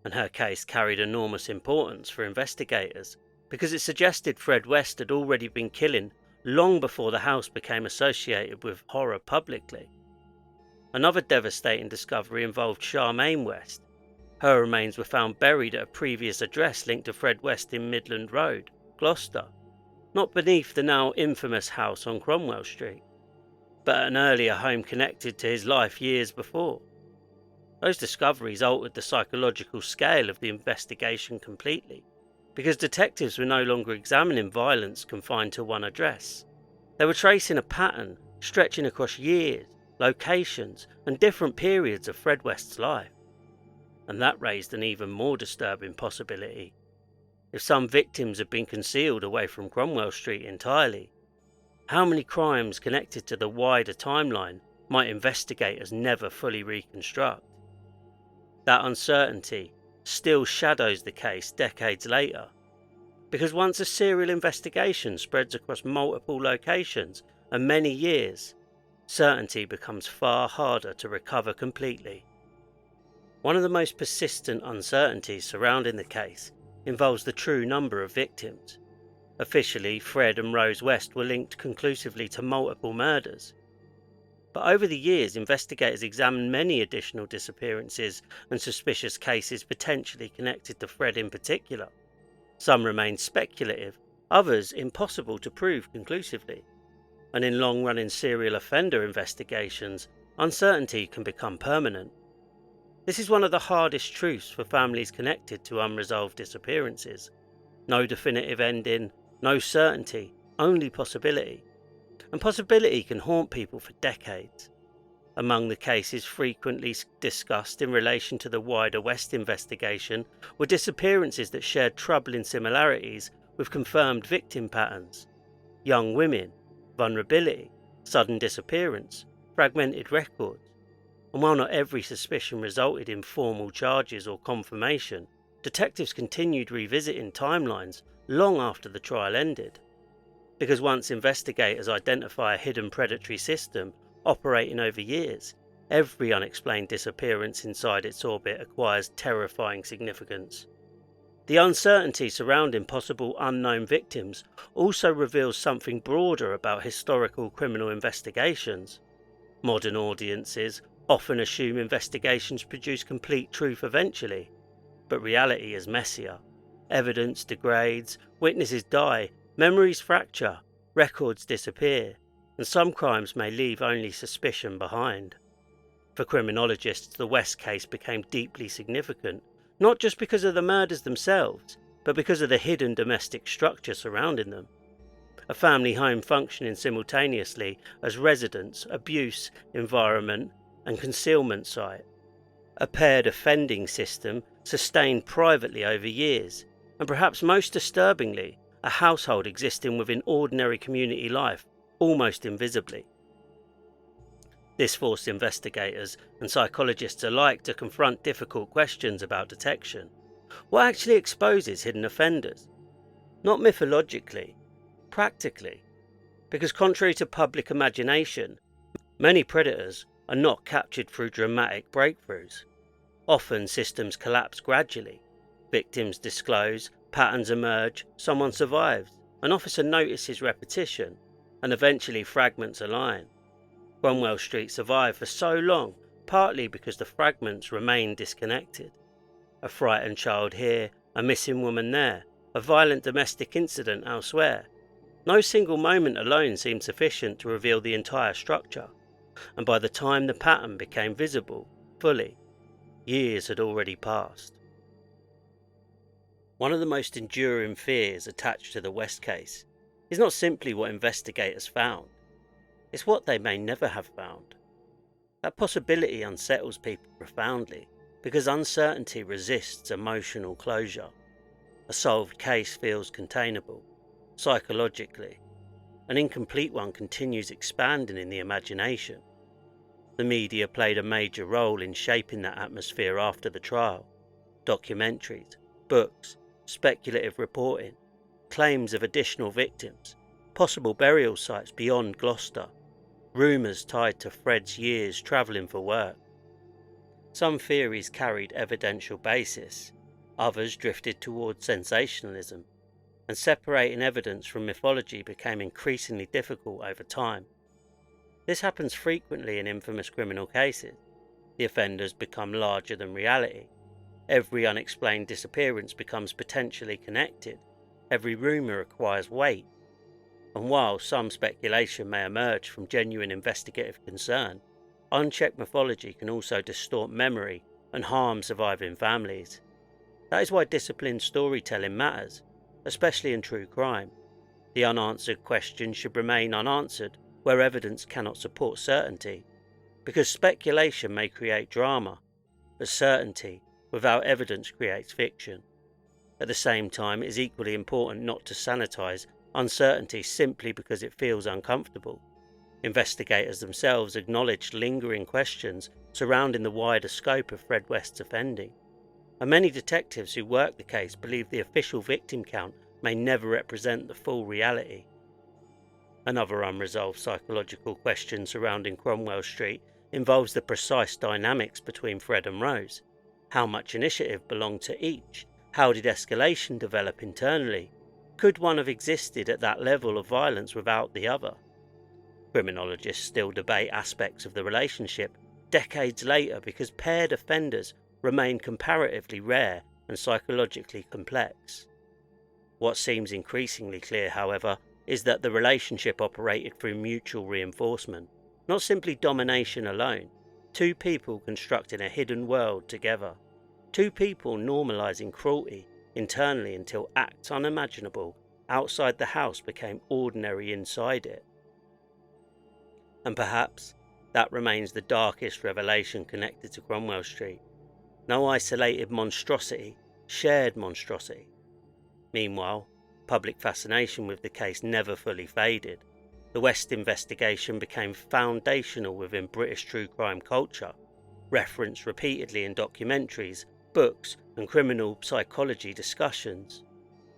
And her case carried enormous importance for investigators because it suggested Fred West had already been killing long before the house became associated with horror publicly. Another devastating discovery involved Charmaine West. Her remains were found buried at a previous address linked to Fred West in Midland Road, Gloucester, not beneath the now infamous house on Cromwell Street, but at an earlier home connected to his life years before. Those discoveries altered the psychological scale of the investigation completely, because detectives were no longer examining violence confined to one address. They were tracing a pattern stretching across years, locations, and different periods of Fred West's life. And that raised an even more disturbing possibility. If some victims had been concealed away from Cromwell Street entirely, how many crimes connected to the wider timeline might investigators never fully reconstruct? That uncertainty still shadows the case decades later, because once a serial investigation spreads across multiple locations and many years, certainty becomes far harder to recover completely. One of the most persistent uncertainties surrounding the case involves the true number of victims. Officially, Fred and Rose West were linked conclusively to multiple murders. But over the years, investigators examined many additional disappearances and suspicious cases potentially connected to Fred in particular. Some remained speculative, others impossible to prove conclusively. And in long-running serial offender investigations, uncertainty can become permanent. This is one of the hardest truths for families connected to unresolved disappearances. No definitive ending, no certainty, only possibility. And possibility can haunt people for decades. Among the cases frequently discussed in relation to the wider West investigation were disappearances that shared troubling similarities with confirmed victim patterns. Young women, vulnerability, sudden disappearance, fragmented records. And while not every suspicion resulted in formal charges or confirmation, detectives continued revisiting timelines long after the trial ended. Because once investigators identify a hidden predatory system operating over years, every unexplained disappearance inside its orbit acquires terrifying significance. The uncertainty surrounding possible unknown victims also reveals something broader about historical criminal investigations. Modern audiences often assume investigations produce complete truth eventually, but reality is messier. Evidence degrades, witnesses die, memories fracture, records disappear, and some crimes may leave only suspicion behind. For criminologists, the West case became deeply significant, not just because of the murders themselves, but because of the hidden domestic structure surrounding them. A family home functioning simultaneously as residence, abuse, environment, and concealment site. A paired offending system sustained privately over years, and perhaps most disturbingly, a household existing within ordinary community life, almost invisibly. This forced investigators and psychologists alike to confront difficult questions about detection. What actually exposes hidden offenders? Not mythologically, practically, because contrary to public imagination, many predators are not captured through dramatic breakthroughs. Often systems collapse gradually. Victims disclose, patterns emerge, someone survives, an officer notices repetition, and eventually fragments align. Cromwell Street survived for so long, partly because the fragments remained disconnected. A frightened child here, a missing woman there, a violent domestic incident elsewhere. No single moment alone seemed sufficient to reveal the entire structure, and by the time the pattern became visible fully, years had already passed. One of the most enduring fears attached to the West case is not simply what investigators found, it's what they may never have found. That possibility unsettles people profoundly, because uncertainty resists emotional closure. A solved case feels containable, psychologically. An incomplete one continues expanding in the imagination. The media played a major role in shaping that atmosphere after the trial. Documentaries, books, speculative reporting, claims of additional victims, possible burial sites beyond Gloucester, rumours tied to Fred's years travelling for work. Some theories carried evidential basis, others drifted towards sensationalism, and separating evidence from mythology became increasingly difficult over time. This happens frequently in infamous criminal cases. The offenders become larger than reality. Every unexplained disappearance becomes potentially connected. Every rumour acquires weight. And while some speculation may emerge from genuine investigative concern, unchecked mythology can also distort memory and harm surviving families. That is why disciplined storytelling matters, especially in true crime. The unanswered questions should remain unanswered where evidence cannot support certainty, because speculation may create drama, but certainty without evidence creates fiction. At the same time, it is equally important not to sanitize uncertainty simply because it feels uncomfortable. Investigators themselves acknowledged lingering questions surrounding the wider scope of Fred West's offending, and many detectives who worked the case believe the official victim count may never represent the full reality. Another unresolved psychological question surrounding Cromwell Street involves the precise dynamics between Fred and Rose. How much initiative belonged to each? How did escalation develop internally? Could one have existed at that level of violence without the other? Criminologists still debate aspects of the relationship decades later because paired offenders remain comparatively rare and psychologically complex. What seems increasingly clear, however, is that the relationship operated through mutual reinforcement, not simply domination alone. Two people constructing a hidden world together. Two people normalizing cruelty internally until acts unimaginable outside the house became ordinary inside it. And perhaps that remains the darkest revelation connected to Cromwell Street. No isolated monstrosity, shared monstrosity. Meanwhile, public fascination with the case never fully faded. The West investigation became foundational within British true crime culture, referenced repeatedly in documentaries, books, and criminal psychology discussions.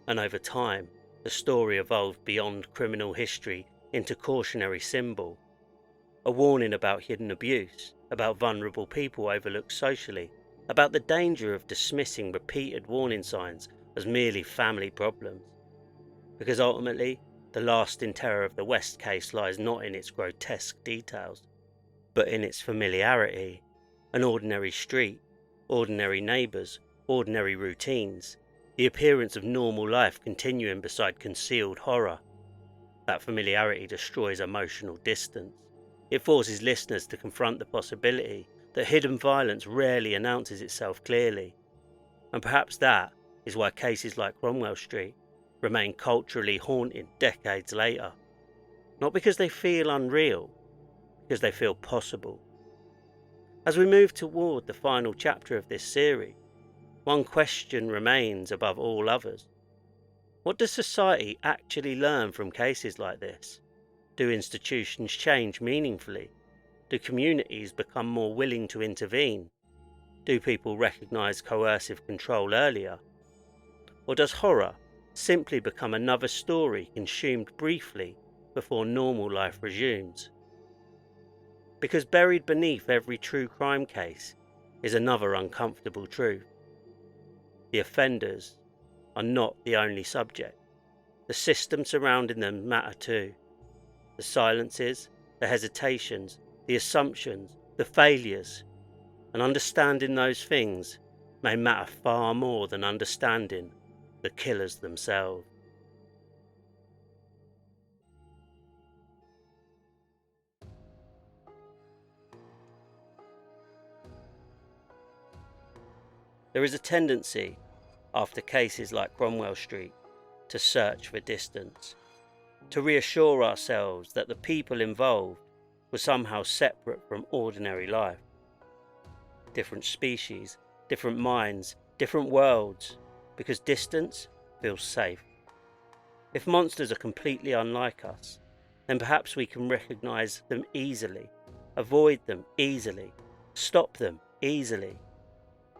And over time, the story evolved beyond criminal history into cautionary symbol, a warning about hidden abuse, about vulnerable people overlooked socially, about the danger of dismissing repeated warning signs as merely family problems. Because ultimately, the lasting terror of the West case lies not in its grotesque details, but in its familiarity. An ordinary street, ordinary neighbours, ordinary routines, the appearance of normal life continuing beside concealed horror. That familiarity destroys emotional distance. It forces listeners to confront the possibility that hidden violence rarely announces itself clearly. And perhaps that is why cases like Cromwell Street remain culturally haunting decades later. Not because they feel unreal, because they feel possible. As we move toward the final chapter of this series, one question remains above all others. What does society actually learn from cases like this? Do institutions change meaningfully? Do communities become more willing to intervene? Do people recognise coercive control earlier? Or does horror simply become another story consumed briefly before normal life resumes? Because buried beneath every true crime case is another uncomfortable truth. The offenders are not the only subject. The system surrounding them matter too. The silences, the hesitations, the assumptions, the failures, and understanding those things may matter far more than understanding the killers themselves. There is a tendency, after cases like Cromwell Street, to search for distance, to reassure ourselves that the people involved were somehow separate from ordinary life. Different species, different minds, different worlds, because distance feels safe. If monsters are completely unlike us, then perhaps we can recognise them easily, avoid them easily, stop them easily.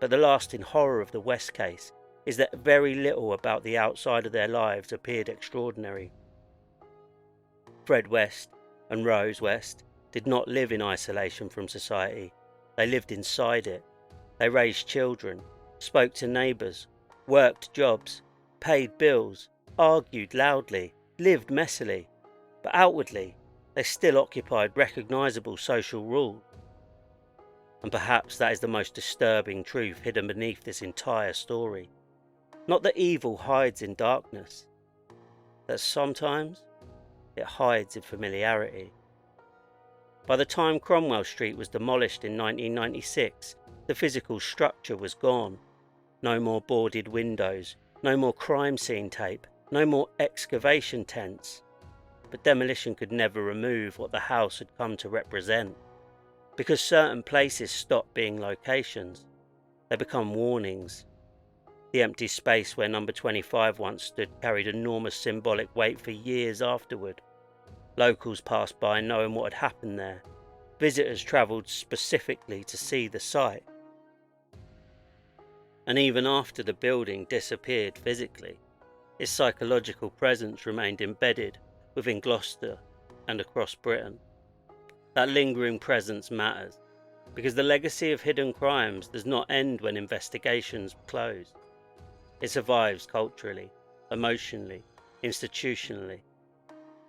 But the lasting horror of the West case is that very little about the outside of their lives appeared extraordinary. Fred West and Rose West did not live in isolation from society. They lived inside it. They raised children, spoke to neighbours, worked jobs, paid bills, argued loudly, lived messily. But outwardly, they still occupied recognisable social rules. And perhaps that is the most disturbing truth hidden beneath this entire story. Not that evil hides in darkness, that sometimes it hides in familiarity. By the time Cromwell Street was demolished in 1996, The physical structure was gone. No more boarded windows, no more crime scene tape, no more excavation tents. But demolition could never remove what the house had come to represent. Because certain places stop being locations, they become warnings. The empty space where number 25 once stood carried enormous symbolic weight for years afterward. Locals passed by knowing what had happened there. Visitors travelled specifically to see the site. And even after the building disappeared physically, its psychological presence remained embedded within Gloucester and across Britain. That lingering presence matters, because the legacy of hidden crimes does not end when investigations close. It survives culturally, emotionally, institutionally.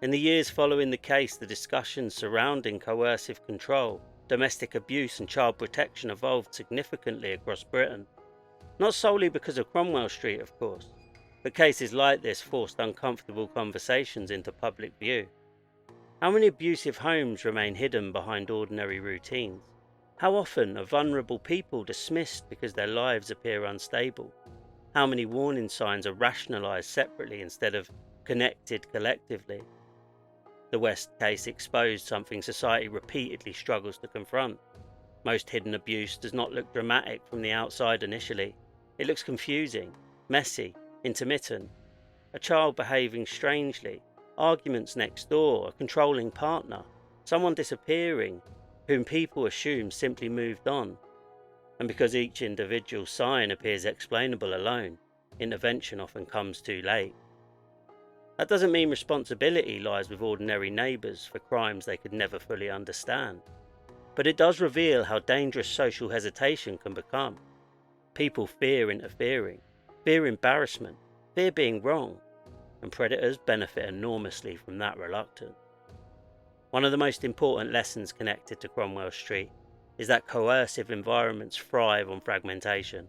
In the years following the case, the discussions surrounding coercive control, domestic abuse and child protection evolved significantly across Britain. Not solely because of Cromwell Street, of course, but cases like this forced uncomfortable conversations into public view. How many abusive homes remain hidden behind ordinary routines? How often are vulnerable people dismissed because their lives appear unstable? How many warning signs are rationalised separately instead of connected collectively? The West case exposed something society repeatedly struggles to confront. Most hidden abuse does not look dramatic from the outside initially. It looks confusing, messy, intermittent. A child behaving strangely, arguments next door, a controlling partner, someone disappearing, whom people assume simply moved on. And because each individual sign appears explainable alone, intervention often comes too late. That doesn't mean responsibility lies with ordinary neighbours for crimes they could never fully understand. But it does reveal how dangerous social hesitation can become. People fear interfering, fear embarrassment, fear being wrong, and predators benefit enormously from that reluctance. One of the most important lessons connected to Cromwell Street is that coercive environments thrive on fragmentation.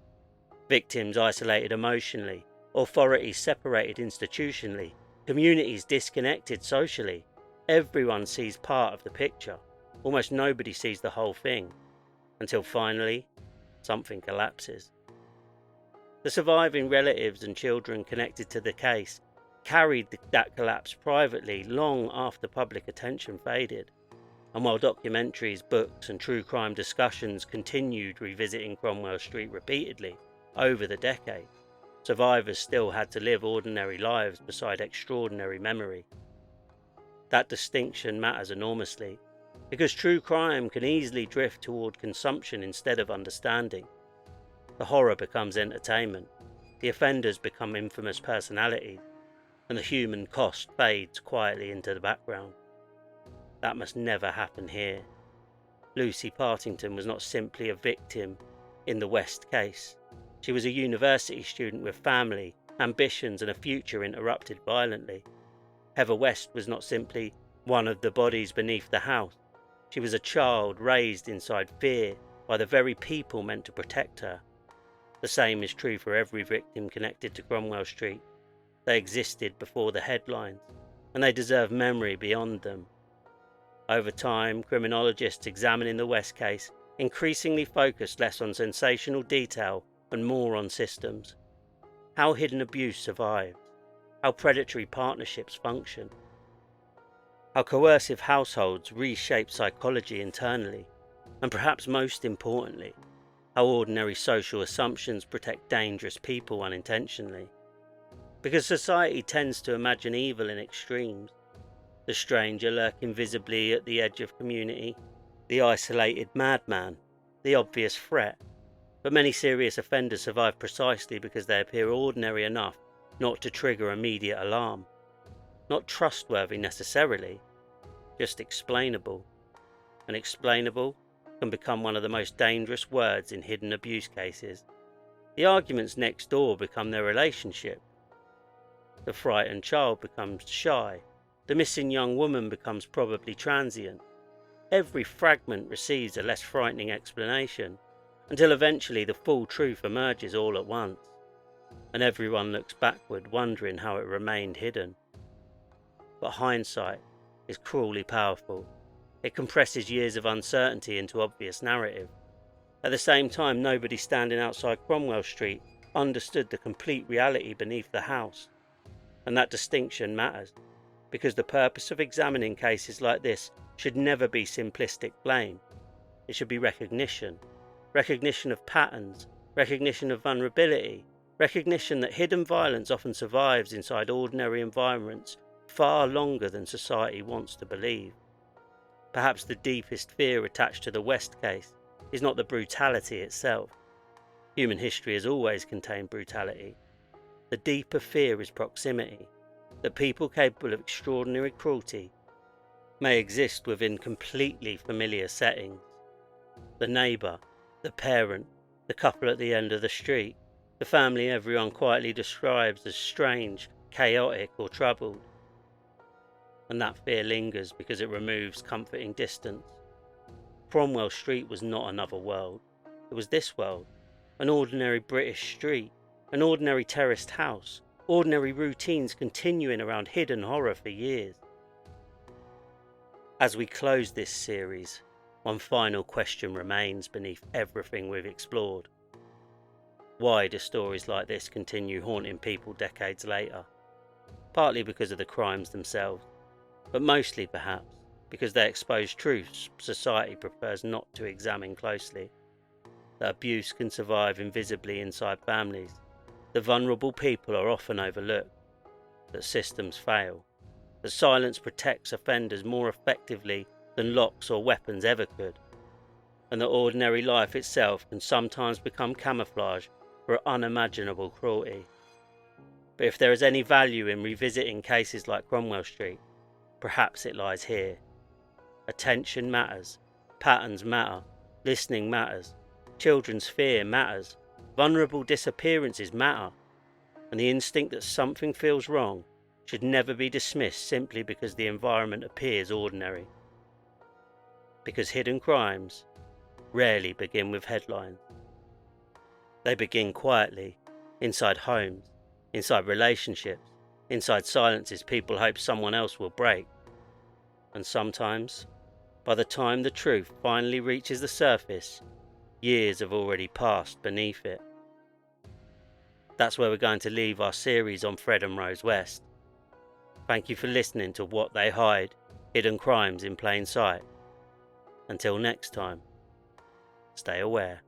Victims isolated emotionally, authorities separated institutionally, communities disconnected socially. Everyone sees part of the picture. Almost nobody sees the whole thing, until finally, something collapses. The surviving relatives and children connected to the case carried that collapse privately long after public attention faded. And while documentaries, books and true crime discussions continued revisiting Cromwell Street repeatedly over the decades, survivors still had to live ordinary lives beside extraordinary memory. That distinction matters enormously, because true crime can easily drift toward consumption instead of understanding. The horror becomes entertainment, the offenders become infamous personalities, and the human cost fades quietly into the background. That must never happen here. Lucy Partington was not simply a victim in the West case. She was a university student with family, ambitions and a future interrupted violently. Heather West was not simply one of the bodies beneath the house. She was a child raised inside fear by the very people meant to protect her. The same is true for every victim connected to Cromwell Street. They existed before the headlines, and they deserve memory beyond them. Over time, criminologists examining the West case increasingly focused less on sensational detail and more on systems. How hidden abuse survives, how predatory partnerships function, how coercive households reshape psychology internally, and perhaps most importantly, how ordinary social assumptions protect dangerous people unintentionally. Because society tends to imagine evil in extremes. The stranger lurking visibly at the edge of community, the isolated madman, the obvious threat. But many serious offenders survive precisely because they appear ordinary enough not to trigger immediate alarm. Not trustworthy necessarily, just explainable. And explainable can become one of the most dangerous words in hidden abuse cases. The arguments next door become their relationship. The frightened child becomes shy. The missing young woman becomes probably transient. Every fragment receives a less frightening explanation, until eventually the full truth emerges all at once, and everyone looks backward wondering how it remained hidden. But hindsight is cruelly powerful. It compresses years of uncertainty into obvious narrative. At the same time, nobody standing outside Cromwell Street understood the complete reality beneath the house. And that distinction matters, because the purpose of examining cases like this should never be simplistic blame. It should be recognition. Recognition of patterns, recognition of vulnerability, recognition that hidden violence often survives inside ordinary environments far longer than society wants to believe. Perhaps the deepest fear attached to the West case is not the brutality itself. Human history has always contained brutality. The deeper fear is proximity, that people capable of extraordinary cruelty may exist within completely familiar settings. The neighbour, the parent, the couple at the end of the street, the family everyone quietly describes as strange, chaotic or troubled. And that fear lingers because it removes comforting distance. Cromwell Street was not another world. It was this world, an ordinary British street, an ordinary terraced house, ordinary routines continuing around hidden horror for years. As we close this series, one final question remains beneath everything we've explored. Why do stories like this continue haunting people decades later? Partly because of the crimes themselves, but mostly perhaps because they expose truths society prefers not to examine closely. That abuse can survive invisibly inside families, that vulnerable people are often overlooked, that systems fail, that silence protects offenders more effectively than locks or weapons ever could, and that ordinary life itself can sometimes become camouflage for unimaginable cruelty. But if there is any value in revisiting cases like Cromwell Street, perhaps it lies here. Attention matters, patterns matter, listening matters, children's fear matters, vulnerable disappearances matter, and the instinct that something feels wrong should never be dismissed simply because the environment appears ordinary. Because hidden crimes rarely begin with headlines. They begin quietly, inside homes, inside relationships, inside silences people hope someone else will break. And sometimes, by the time the truth finally reaches the surface, years have already passed beneath it. That's where we're going to leave our series on Fred and Rose West. Thank you for listening to What They Hide, Hidden Crimes in Plain Sight. Until next time, stay aware.